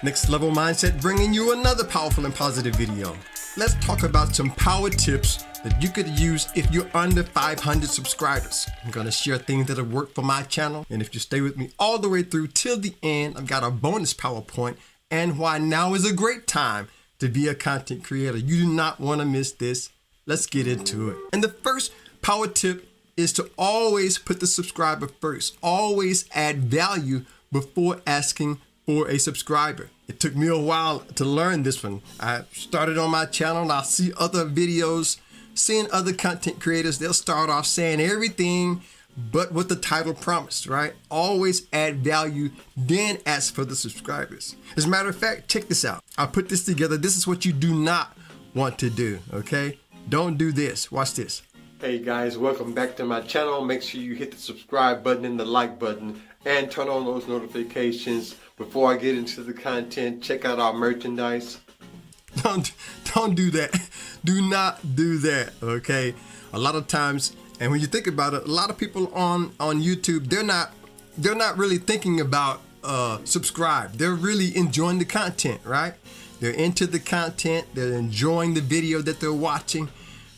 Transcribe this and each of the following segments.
Next Level Mindset bringing you another powerful and positive video. Let's talk about some power tips that you could use if you're under 500 subscribers. I'm going to share things that have worked for my channel. And if you stay with me all the way through till the end, I've got a bonus PowerPoint and why now is a great time to be a content creator. You do not want to miss this. Let's get into it. And the first power tip is to always put the subscriber first. Always add value before asking for a subscriber. It took me a while to learn this one. I started on my channel and I see other videos, seeing other content creators, they'll start off saying everything but what the title promised, right? Always add value, then ask for the subscribers. As a matter of fact, check this out. I put this together. This is what you do not want to do, okay? Don't do this. Watch this. Hey guys, welcome back to my channel. Make sure you hit the subscribe button and the like button and turn on those notifications. Before I get into the content, check out our merchandise. Don't do that. Do not do that, okay? A lot of times, and when you think about it, a lot of people on YouTube, they're not really thinking about subscribe. They're really enjoying the content, right? They're into the content. They're enjoying the video that they're watching.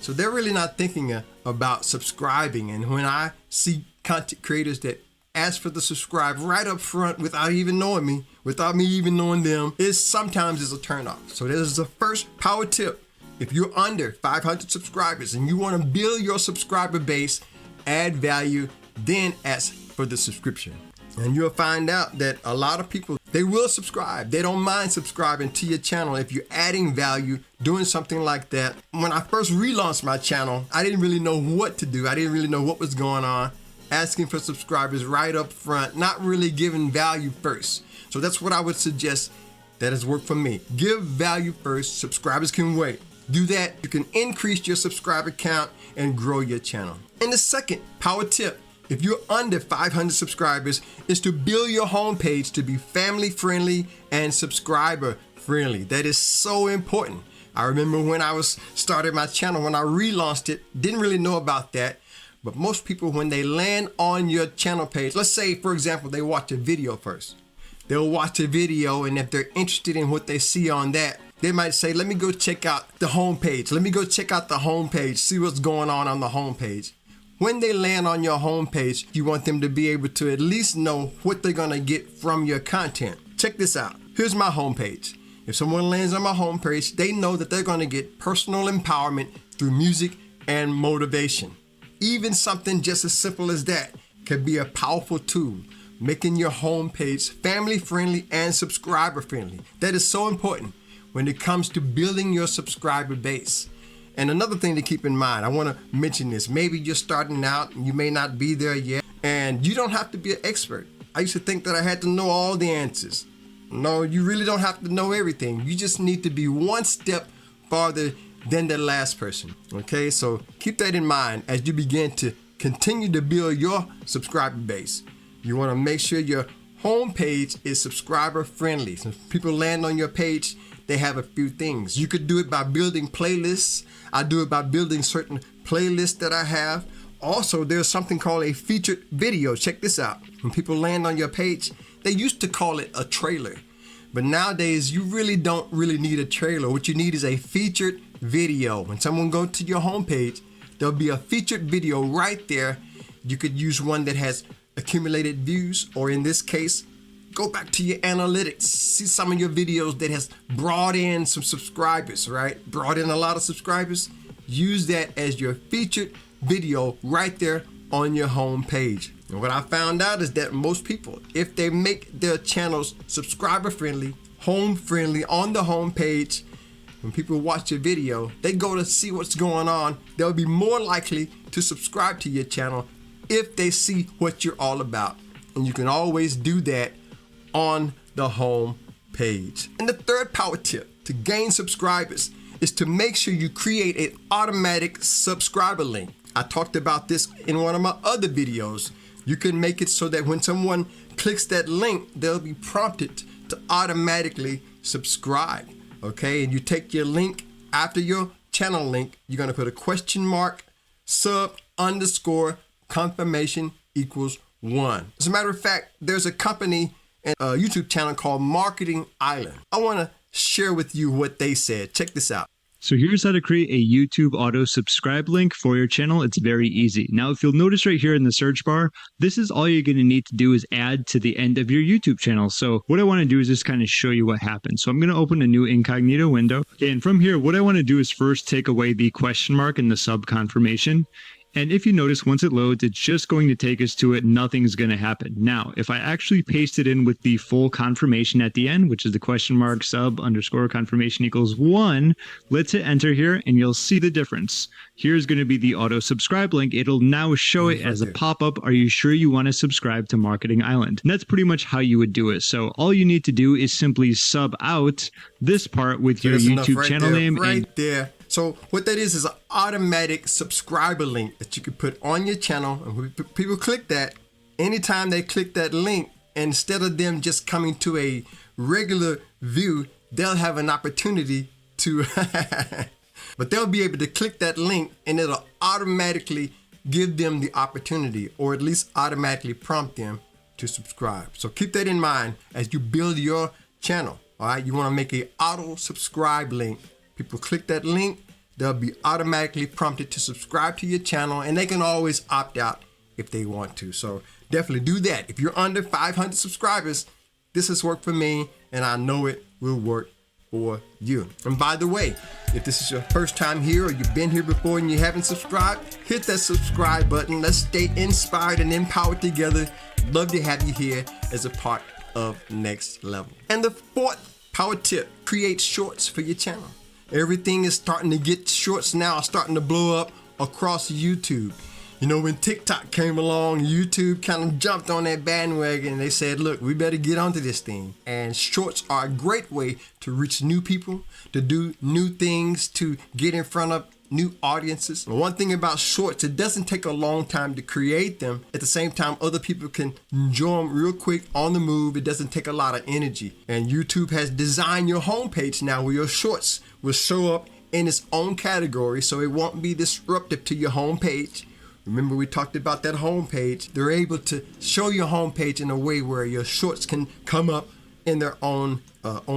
So they're really not thinking about subscribing. And when I see content creators that ask for the subscribe right up front without even knowing me, without me even knowing them, sometimes is a turnoff. So this is the first power tip. If you're under 500 subscribers and you want to build your subscriber base, add value, then ask for the subscription. And you'll find out that a lot of people, they will subscribe. They don't mind subscribing to your channel if you're adding value, doing something like that. When I first relaunched my channel, I didn't really know what to do. I didn't really know what was going on. Asking for subscribers right up front, not really giving value first. So that's what I would suggest that has worked for me. Give value first, subscribers can wait. Do that, you can increase your subscriber count and grow your channel. And the second power tip, if you're under 500 subscribers, is to build your homepage to be family friendly and subscriber friendly. That is so important. I remember when I started my channel, when I relaunched it, didn't really know about that. But most people, when they land on your channel page, let's say, for example, they watch a video first. They'll watch a video, and if they're interested in what they see on that, they might say, let me go check out the homepage. Let me go check out the homepage, see what's going on the homepage. When they land on your homepage, you want them to be able to at least know what they're going to get from your content. Check this out. Here's my homepage. If someone lands on my homepage, they know that they're going to get personal empowerment through music and motivation. Even something just as simple as that can be a powerful tool, making your homepage family friendly and subscriber friendly. That is so important when it comes to building your subscriber base. And another thing to keep in mind, I want to mention this. Maybe you're starting out and you may not be there yet, and you don't have to be an expert. I used to think that I had to know all the answers. No, you really don't have to know everything. You just need to be one step farther than the last person. Okay, so keep that in mind as you begin to continue to build your subscriber base. You want to make sure your homepage is subscriber friendly. So if people land on your page, they have a few things. You could do it by building playlists. I do it by building certain playlists that I have. Also, there's something called a featured video. Check this out. When people land on your page, they used to call it a trailer. But nowadays, you really don't need a trailer. What you need is a featured video. When someone goes to your homepage, there'll be a featured video right there. You could use one that has accumulated views, or in this case, go back to your analytics. See some of your videos that has brought in some subscribers, right? Brought in a lot of subscribers. Use that as your featured video right there on your homepage. And what I found out is that most people, if they make their channels subscriber friendly, home friendly on the homepage, when people watch your video, they go to see what's going on. They'll be more likely to subscribe to your channel if they see what you're all about. And you can always do that on the home page. And the third power tip to gain subscribers is to make sure you create an automatic subscriber link. I talked about this in one of my other videos. You can make it so that when someone clicks that link, they'll be prompted to automatically subscribe. Okay, and you take your link after your channel link, you're going to put a question mark, sub _ confirmation equals 1. As a matter of fact, there's a company a YouTube channel called Marketing Island. I want to share with you what they said. Check this out. So here's how to create a YouTube auto subscribe link for your channel. It's very easy. Now, if you'll notice right here in the search bar, this is all you're going to need to do is add to the end of your YouTube channel. So what I want to do is just kind of show you what happens. So I'm going to open a new incognito window. Okay, and from here, what I want to do is first take away the question mark and the sub confirmation. And if you notice, once it loads, it's just going to take us to it. Nothing's going to happen. Now, if I actually paste it in with the full confirmation at the end, which is the question mark sub underscore confirmation equals 1, let's hit enter here and you'll see the difference. Here's going to be the auto subscribe link. It'll now show it as a pop-up. Are you sure you want to subscribe to Marketing Island? And that's pretty much how you would do it. So all you need to do is simply sub out this part with your YouTube channel name. Right there. So what that is an automatic subscriber link that you can put on your channel. And when people click that, anytime they click that link, instead of them just coming to a regular view, they'll have an opportunity to, but they'll be able to click that link and it'll automatically give them the opportunity, or at least automatically prompt them to subscribe. So keep that in mind as you build your channel. All right, you want to make a auto subscribe link. People click that link, they'll be automatically prompted to subscribe to your channel, and they can always opt out if they want to. So definitely do that. If you're under 500 subscribers, this has worked for me, and I know it will work for you. And by the way, if this is your first time here or you've been here before and you haven't subscribed, hit that subscribe button. Let's stay inspired and empowered together. Love to have you here as a part of Next Level. And the fourth power tip, create shorts for your channel. Everything is starting to get shorts now, starting to blow up across YouTube. You know, when TikTok came along, YouTube kind of jumped on that bandwagon and they said, look, we better get onto this thing. And shorts are a great way to reach new people, to do new things, to get in front of new audiences. And one thing about shorts, it doesn't take a long time to create them. At the same time, other people can enjoy them real quick on the move. It doesn't take a lot of energy. And YouTube has designed your homepage now where your shorts will show up in its own category, so it won't be disruptive to your homepage. Remember, we talked about that homepage. They're able to show your homepage in a way where your shorts can come up in their own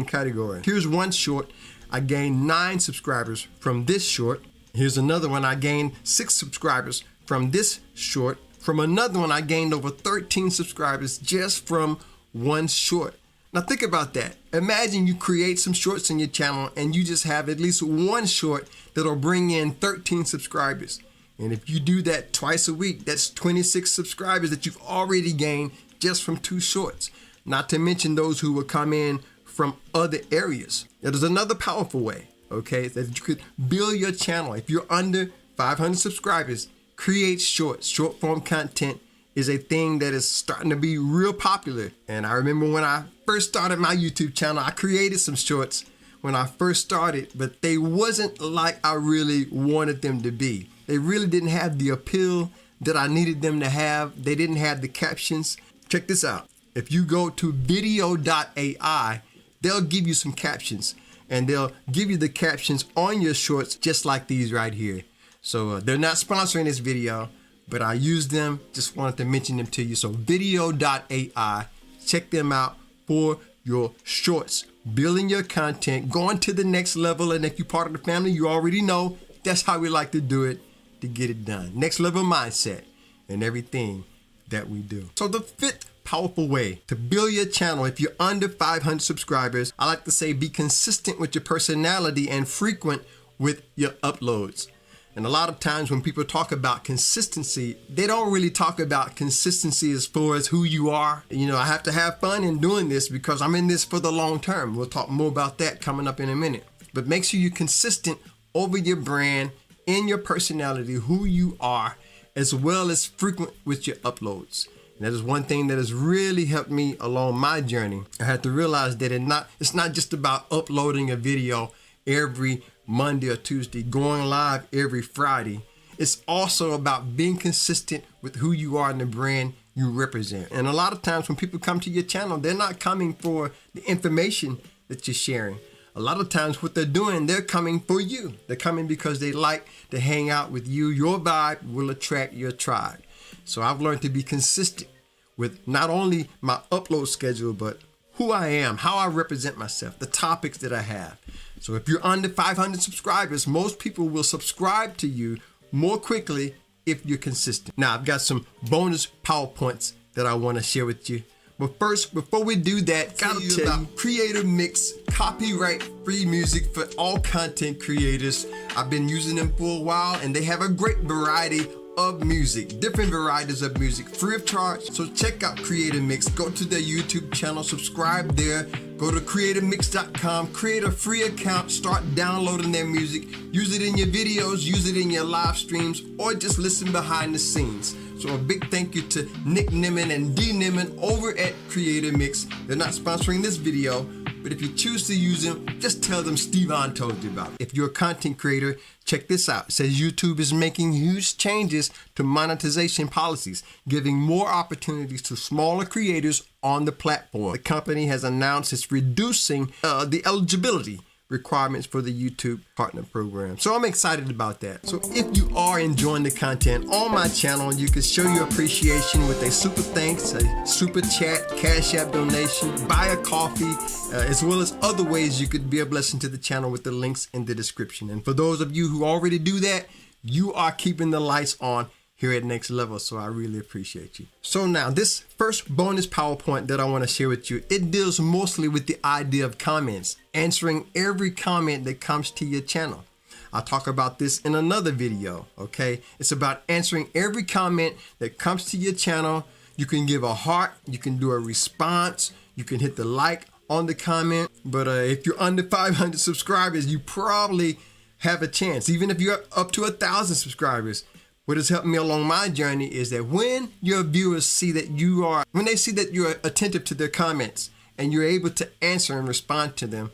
category. Here's one short. I gained 9 subscribers from this short. Here's another one. I gained 6 subscribers from this short. From another one, I gained over 13 subscribers just from one short. Now think about that. Imagine you create some shorts in your channel and you just have at least one short that'll bring in 13 subscribers. And if you do that twice a week, that's 26 subscribers that you've already gained just from 2 shorts. Not to mention those who will come in from other areas. Now, there's another powerful way, okay, that you could build your channel. If you're under 500 subscribers, create shorts. Short form content is a thing that is starting to be real popular. And I remember when I first started my YouTube channel, I created some shorts when I first started, but they wasn't like I really wanted them to be. They really didn't have the appeal that I needed them to have. They didn't have the captions. Check this out. If you go to video.ai, they'll give you some captions, and they'll give you the captions on your shorts just like these right here. So they're not sponsoring this video, but I use them, just wanted to mention them to you. So video.ai, check them out for your shorts, building your content, going to the next level. And if you're part of the family, you already know that's how we like to do it to get it done. Next level mindset and everything that we do. So the fifth powerful way to build your channel, if you're under 500 subscribers, I like to say be consistent with your personality and frequent with your uploads. And a lot of times when people talk about consistency, they don't really talk about consistency as far as who you are. You know, I have to have fun in doing this because I'm in this for the long term. We'll talk more about that coming up in a minute. But make sure you're consistent over your brand, in your personality, who you are, as well as frequent with your uploads. And that is one thing that has really helped me along my journey. I had to realize that it's not just about uploading a video every Monday or Tuesday, going live every Friday. It's also about being consistent with who you are and the brand you represent. And a lot of times when people come to your channel, they're not coming for the information that you're sharing. A lot of times what they're doing, they're coming for you. They're coming because they like to hang out with you. Your vibe will attract your tribe. So I've learned to be consistent with not only my upload schedule, but who I am, how I represent myself, the topics that I have. So if you're under 500 subscribers, most people will subscribe to you more quickly if you're consistent. Now, I've got some bonus PowerPoints that I want to share with you. But first, before we do that, gotta tell you about Creator Mix, copyright-free music for all content creators. I've been using them for a while, and they have a great variety of music, different varieties of music, free of charge. So check out Creator Mix. Go to their YouTube channel, subscribe there. Go to creatormix.com, create a free account, start downloading their music. Use it in your videos, use it in your live streams, or just listen behind the scenes. So a big thank you to Nick Nimmin and D Nimmin over at Creator Mix. They're not sponsoring this video, but if you choose to use them, just tell them Stevon told you about it. If you're a content creator, check this out. It says YouTube is making huge changes to monetization policies, giving more opportunities to smaller creators on the platform. The company has announced it's reducing the eligibility requirements for the YouTube partner program. So I'm excited about that. So if you are enjoying the content on my channel, you can show your appreciation with a super thanks, a super chat, Cash App donation, buy a coffee, as well as other ways you could be a blessing to the channel with the links in the description. And for those of you who already do that, you are keeping the lights on here at Next Level, so I really appreciate you. So now, this first bonus PowerPoint that I want to share with you, it deals mostly with the idea of comments, answering every comment that comes to your channel. I'll talk about this in another video, okay? It's about answering every comment that comes to your channel. You can give a heart, you can do a response, you can hit the like on the comment, but if you're under 500 subscribers, you probably have a chance, even if you're up to 1,000 subscribers. What has helped me along my journey is that when your viewers see that when they see that you're attentive to their comments and you're able to answer and respond to them,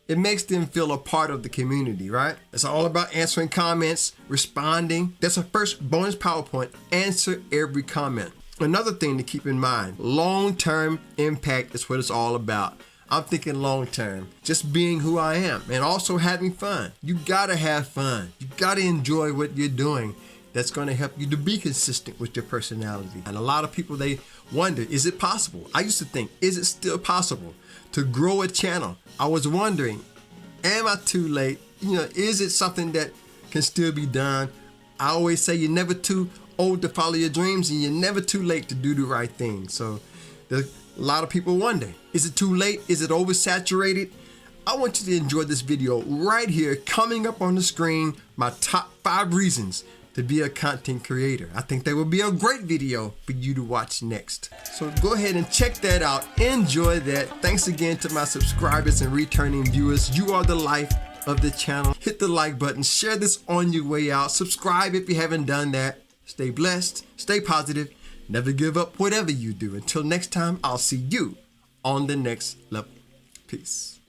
it makes them feel a part of the community, right? It's all about answering comments, responding. That's a first bonus PowerPoint. Answer every comment. Another thing to keep in mind, long-term impact is what it's all about. I'm thinking long-term, just being who I am and also having fun. You gotta have fun. You gotta enjoy what you're doing. That's going to help you to be consistent with your personality. And a lot of people, they wonder, is it possible? I used to think, is it still possible to grow a channel? I was wondering, am I too late? Is it something that can still be done? I always say you're never too old to follow your dreams, and you're never too late to do the right thing. So a lot of people wonder, is it too late? Is it oversaturated? I want you to enjoy this video right here, coming up on the screen, my top 5 reasons to be a content creator. I think that would be a great video for you to watch next. So go ahead and check that out. Enjoy that. Thanks again to my subscribers and returning viewers. You are the life of the channel. Hit the like button. Share this on your way out. Subscribe if you haven't done that. Stay blessed. Stay positive. Never give up whatever you do. Until next time, I'll see you on the next level. Peace.